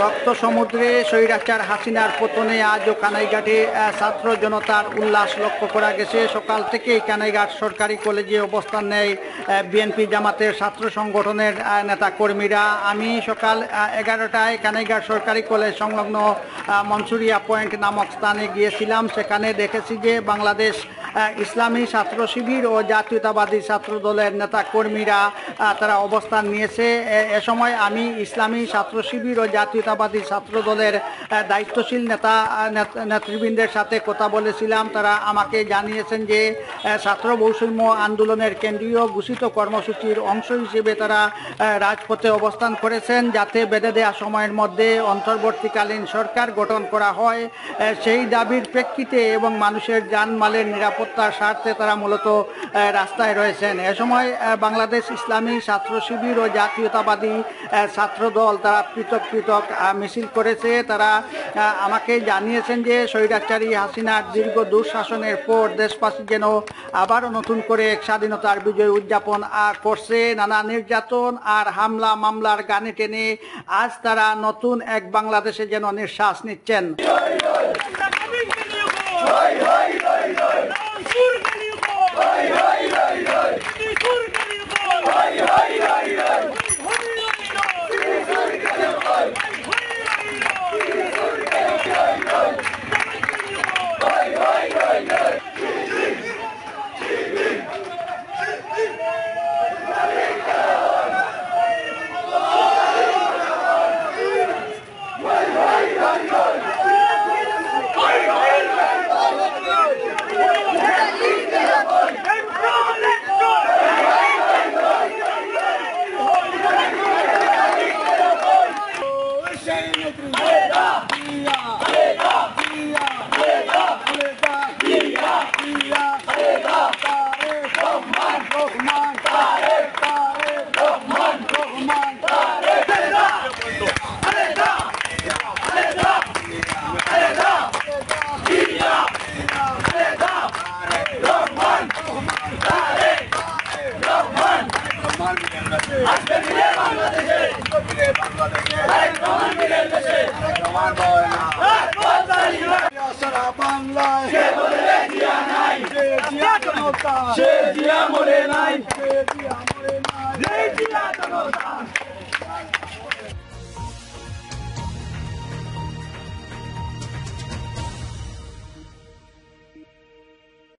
রক্ত সমুদ্রে স্বৈরাচার হাসিনার পতনে আজও কানাইঘাটে ছাত্র জনতার উল্লাস লক্ষ্য করা গেছে। সকাল থেকেই কানাইঘাট সরকারি কলেজে অবস্থান নেয় বিএনপি জামাতের ছাত্র সংগঠনের নেতাকর্মীরা। আমি সকাল 11টায় কানাইঘাট সরকারি কলেজ সংলগ্ন মনসুরিয়া পয়েন্ট নামক স্থানে গিয়েছিলাম। সেখানে দেখেছি যে বাংলাদেশ ইসলামী ছাত্র শিবির ও জাতীয়তাবাদী ছাত্র দলের নেতাকর্মীরা তারা অবস্থান নিয়েছে। এ সময় আমি ইসলামী ছাত্র শিবির ও জাতীয়তাবাদী ছাত্র দলের দায়িত্বশীল নেতৃবৃন্দের সাথে কথা বলেছিলাম। তারা আমাকে জানিয়েছেন যে ছাত্র বৈষম্য আন্দোলনের কেন্দ্রীয় ঘোষিত কর্মসূচির অংশ হিসেবে তারা রাজপথে অবস্থান করেছেন, যাতে বেঁধে দেওয়া সময়ের মধ্যে অন্তর্বর্তীকালীন সরকার গঠন করা হয়। সেই দাবির প্রেক্ষিতে এবং মানুষের জানমালের নিরাপত্তার স্বার্থে তারা মূলত রাস্তায় রয়েছেন। এ সময় বাংলাদেশ ইসলামী ছাত্র শিবির ও জাতীয়তাবাদী ছাত্র দল তারা পৃথক পৃথক মিছিল করেছে। তারা আমাকে জানিয়েছেন যে স্বৈরাচারী হাসিনার দীর্ঘ দুঃশাসনের পর দেশবাসী যেন আবারও নতুন করে এক স্বাধীনতার বিজয় উদযাপন করছে। নানা নির্যাতন আর হামলা মামলার গানে টেনে আজ তারা নতুন এক বাংলাদেশে যেন নিঃশ্বাস নিচ্ছেন।